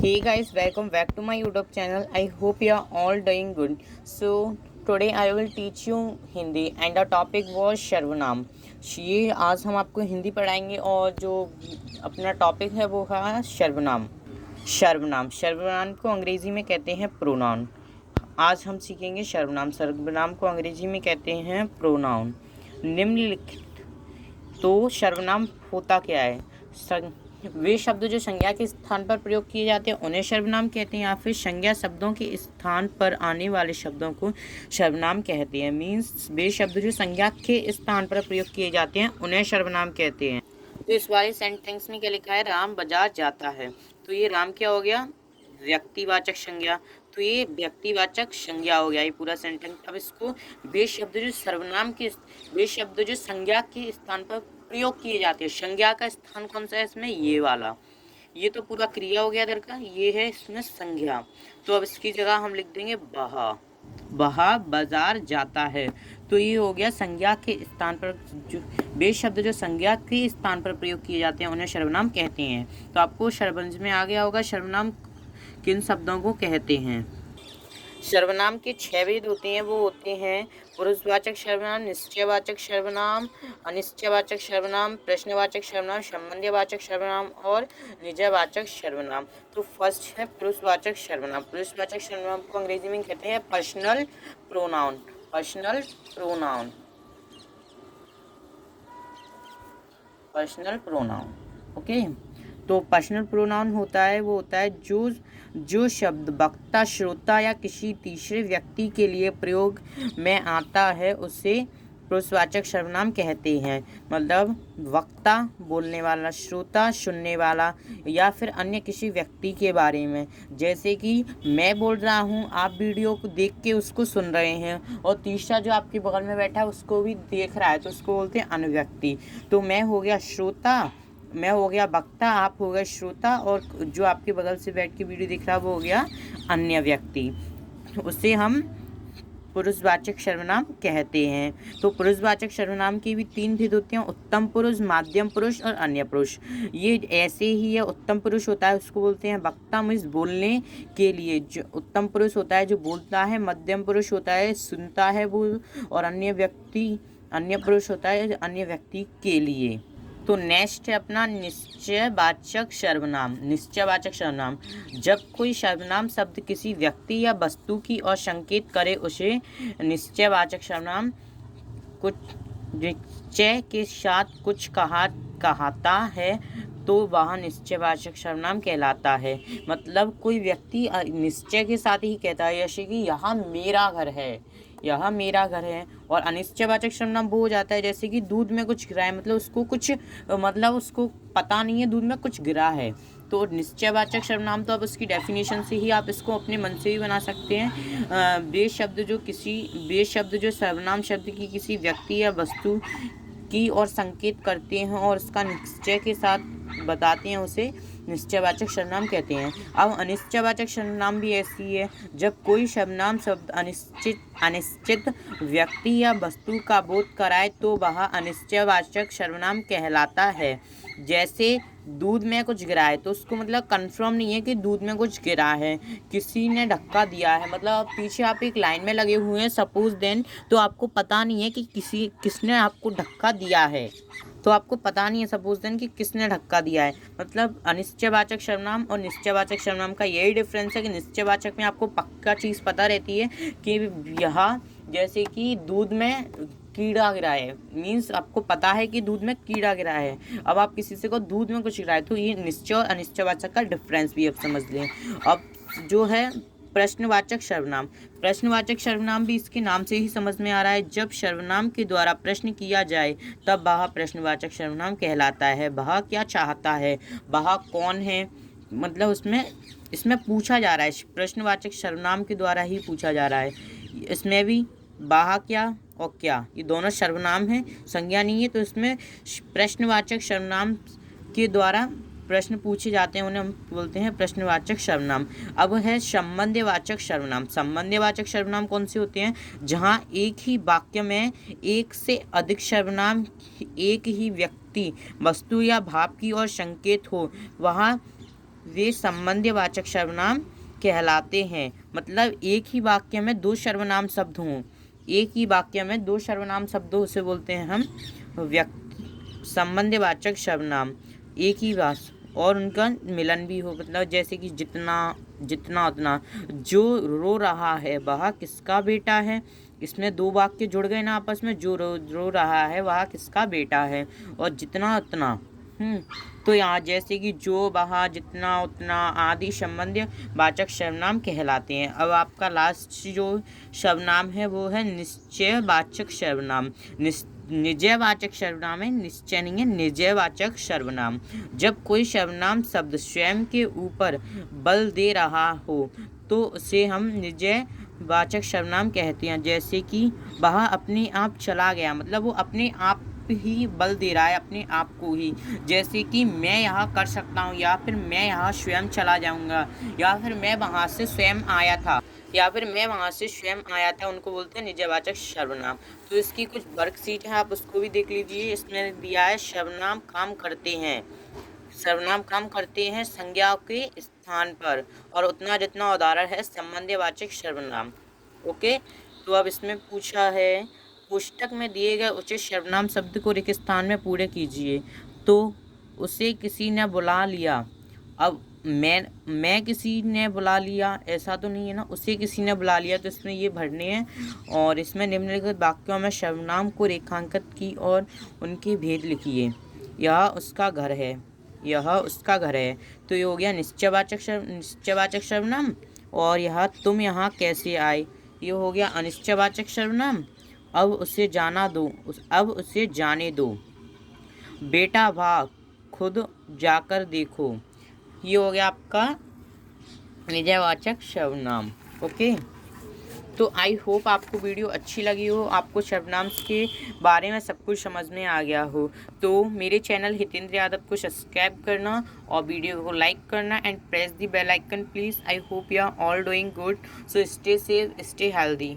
Hey guys, welcome back to my YouTube channel. I hope you are all doing good. So today I will teach you Hindi and the topic was सर्वनाम. ये आज हम आपको हिंदी पढ़ाएंगे और जो अपना टॉपिक है वो है सर्वनाम. सर्वनाम सर्वनाम को अंग्रेजी में कहते हैं प्रोनाउन. आज हम सीखेंगे सर्वनाम. सर्वनाम को अंग्रेजी में कहते हैं प्रोनाउन. निम्नलिखित तो सर्वनाम होता क्या है? वे शब्द जो संज्ञा के स्थान पर प्रयोग किए जाते हैं उन्हें सर्वनाम कहते हैं, या फिर संज्ञा शब्दों के स्थान पर आने वाले शब्दों को सर्वनाम कहते हैं. मीन्स वे शब्द जो संज्ञा के स्थान पर प्रयोग किए जाते हैं उन्हें सर्वनाम कहते हैं. तो इस वाले सेंटेंस में क्या लिखा है? राम बाजार जाता है. तो ये राम क्या हो गया? व्यक्तिवाचक संज्ञा. तो ये व्यक्तिवाचक संज्ञा हो गया ये पूरा सेंटेंस. अब इसको वे शब्द जो सर्वनाम के वे शब्द जो संज्ञा के स्थान पर प्रयोग किए जाते हैं. संज्ञा का स्थान कौन सा है इसमें? ये वाला. ये तो पूरा क्रिया हो गया इधर का. ये है इसमें संज्ञा. तो अब इसकी जगह हम लिख देंगे बहा. बहा बाजार जाता है. तो ये हो गया संज्ञा के स्थान पर जो वे शब्द जो संज्ञा के स्थान पर प्रयोग किए जाते हैं उन्हें सर्वनाम कहते हैं. तो आपको समझ में आ गया होगा सर्वनाम किन शब्दों को कहते हैं. सर्वनाम के 6 भेद होते हैं. वो होते हैं पुरुषवाचक सर्वनाम, निश्चयवाचक सर्वनाम, अनिश्चयवाचक सर्वनाम, प्रश्नवाचक सर्वनाम, संबंधवाचक सर्वनाम और निजवाचक सर्वनाम. तो फर्स्ट है पुरुषवाचक सर्वनाम. पुरुषवाचक सर्वनाम को अंग्रेजी में कहते हैं personal pronoun. Personal pronoun. Personal pronoun. Okay. तो पर्सनल प्रोनाउन होता है वो होता है जो शब्द वक्ता, श्रोता या किसी तीसरे व्यक्ति के लिए प्रयोग में आता है उसे पुरुषवाचक सर्वनाम कहते हैं. मतलब वक्ता बोलने वाला, श्रोता सुनने वाला, या फिर अन्य किसी व्यक्ति के बारे में. जैसे कि मैं बोल रहा हूँ, आप वीडियो को देख के उसको सुन रहे हैं और तीसरा जो आपके बगल में बैठा है उसको भी देख रहा है, तो उसको बोलते हैं अन्य व्यक्ति. तो मैं हो गया श्रोता, मैं हो गया वक्ता, आप हो गए श्रोता, और जो आपके बगल से बैठ के वीडियो दिख रहा है वो हो गया अन्य व्यक्ति. उसे हम पुरुषवाचक सर्वनाम कहते हैं. तो पुरुषवाचक सर्वनाम की भी 3 भेद होते हैं: उत्तम पुरुष, माध्यम पुरुष और अन्य पुरुष. ये ऐसे ही है. उत्तम पुरुष होता है उसको बोलते हैं वक्ता, मीन्स बोलने के लिए जो उत्तम पुरुष होता है जो बोलता है. मध्यम पुरुष होता है सुनता है वो, और अन्य पुरुष होता है अन्य व्यक्ति के लिए. तो नेक्स्ट है अपना निश्चयवाचक सर्वनाम. निश्चयवाचक सर्वनाम जब कोई सर्वनाम शब्द किसी व्यक्ति या वस्तु की ओर संकेत करे उसे निश्चयवाचक सर्वनाम. कुछ निश्चय के साथ कुछ कहता है तो वह निश्चयवाचक सर्वनाम कहलाता है. मतलब कोई व्यक्ति निश्चय के साथ ही कहता है, जैसे कि यहाँ मेरा घर है, यह मेरा घर है. और अनिश्चयवाचक सर्वनाम वो हो जाता है जैसे कि दूध में कुछ गिरा है, मतलब उसको पता नहीं है दूध में कुछ गिरा है. तो निश्चयवाचक सर्वनाम तो अब उसकी डेफिनेशन से ही आप इसको अपने मन से भी बना सकते हैं. वे शब्द जो सर्वनाम शब्द की किसी व्यक्ति या वस्तु की और संकेत करते हैं और उसका निश्चय के साथ बताते हैं उसे निश्चयवाचक सर्वनाम कहते हैं. अब अनिश्चयवाचक सर्वनाम भी ऐसी है जब कोई सर्वनाम शब्द अनिश्चित व्यक्ति या वस्तु का बोध कराए तो वह अनिश्चयवाचक सर्वनाम कहलाता है. जैसे दूध में कुछ गिरा है, तो उसको मतलब कंफर्म नहीं है कि दूध में कुछ गिरा है, किसी ने धक्का दिया है. मतलब पीछे आप एक लाइन में लगे हुए हैं सपोज देन, तो आपको पता नहीं है कि किसने आपको धक्का दिया है. तो आपको पता नहीं है सपोज देन कि किसने धक्का दिया है. मतलब अनिश्चयवाचक सर्वनाम और निश्चयवाचक सर्वनाम का यही डिफरेंस है कि निश्चयवाचक में आपको पक्का चीज़ पता रहती है कि यह जैसे कि दूध में कीड़ा गिरा है, मीन्स आपको पता है कि दूध में कीड़ा गिरा है. अब आप किसी से को दूध में कुछ गिरा है, तो ये निश्चय और अनिश्चयवाचक का डिफरेंस भी आप समझ लें. अब जो है प्रश्नवाचक सर्वनाम. प्रश्नवाचक सर्वनाम भी इसके नाम से ही समझ में आ रहा है. जब सर्वनाम के द्वारा प्रश्न किया जाए तब वह प्रश्नवाचक सर्वनाम कहलाता है. वह क्या चाहता है, वह कौन है, मतलब इसमें पूछा जा रहा है. प्रश्नवाचक सर्वनाम के द्वारा ही पूछा जा रहा है. इसमें भी वह क्या और क्या, ये दोनों सर्वनाम हैं, संज्ञा नहीं है. तो इसमें प्रश्नवाचक सर्वनाम के द्वारा प्रश्न पूछे जाते हैं उन्हें हम बोलते हैं प्रश्नवाचक सर्वनाम. अब है संबंधवाचक सर्वनाम. संबंधवाचक सर्वनाम कौन से होते हैं? जहां एक ही वाक्य में एक से अधिक सर्वनाम एक ही व्यक्ति, वस्तु या भाव की ओर संकेत हो, वहाँ वे संबंधवाचक सर्वनाम कहलाते हैं। मतलब एक ही वाक्य में दो सर्वनाम शब्द हों, एक ही वाक्य में दो सर्वनाम शब्द हो, उसे बोलते हैं हम व्यक्ति संबंधवाचक सर्वनाम। एक ही और उनका मिलन भी हो, मतलब जैसे कि जितना, जितना उतना। जो रो रहा है वह किसका बेटा है, इसमें दो वाक्य जुड़ गए ना आपस में, जो रो रहा है वह किसका बेटा है। और जितना उतना, तो यहाँ जैसे कि जो, वह, जितना उतना आदि संबंध वाचक सर्वनाम कहलाते हैं। अब आपका लास्ट जो सर्वनाम है वो है निश्चयवाचक सर्वनाम। निजयवाचक सर्वनाम है, निश्चय नहीं है, निजयवाचक सर्वनाम। जब कोई सर्वनाम शब्द स्वयं के ऊपर बल दे रहा हो तो उसे हम निजयवाचक सर्वनाम कहते हैं। जैसे कि वह अपने आप चला गया, मतलब वो अपने आप ही बल दे रहा है, अपने आप को ही। जैसे कि मैं यहाँ कर सकता हूँ, या फिर मैं यहाँ स्वयं चला जाऊँगा, या फिर मैं वहाँ से स्वयं आया था, या फिर मैं वहाँ से स्वयं आया था, उनको बोलते हैं निजवाचक सर्वनाम। तो इसकी कुछ वर्कशीट है, आप उसको भी देख लीजिए। इसमें दिया है सर्वनाम काम करते हैं, सर्वनाम काम करते हैं संज्ञा के स्थान पर, और उतना जितना उदाहरण है संबंधवाचक सर्वनाम। ओके, तो अब इसमें पूछा है पुस्तक में दिए गए उचित सर्वनाम शब्द को रिक्त स्थान में पूरे कीजिए। तो उसे किसी ने बुला लिया, अब मैं किसी ने बुला लिया ऐसा तो नहीं है ना, उसे किसी ने बुला लिया, तो इसमें ये भरने हैं। और इसमें निम्नलिखित वाक्यों में सर्वनाम को रेखांकित की और उनके भेद लिखिए। यह उसका घर है, यह उसका घर है, तो ये हो गया निश्चयवाचक सर्वनाम। और यह तुम यहाँ कैसे आए, ये हो गया अनिश्चयवाचक सर्वनाम। अब उसे जाना दो, अब उसे जाने दो। बेटा भाग, खुद जाकर देखो, ये हो गया आपका निजवाचक सर्वनाम। ओके, तो आई होप आपको वीडियो अच्छी लगी हो, आपको सर्वनाम के बारे में सब कुछ समझ में आ गया हो। तो मेरे चैनल हितेंद्र यादव को सब्सक्राइब करना और वीडियो को लाइक करना and press the bell icon please. I hope you are all doing good, so stay safe, stay healthy.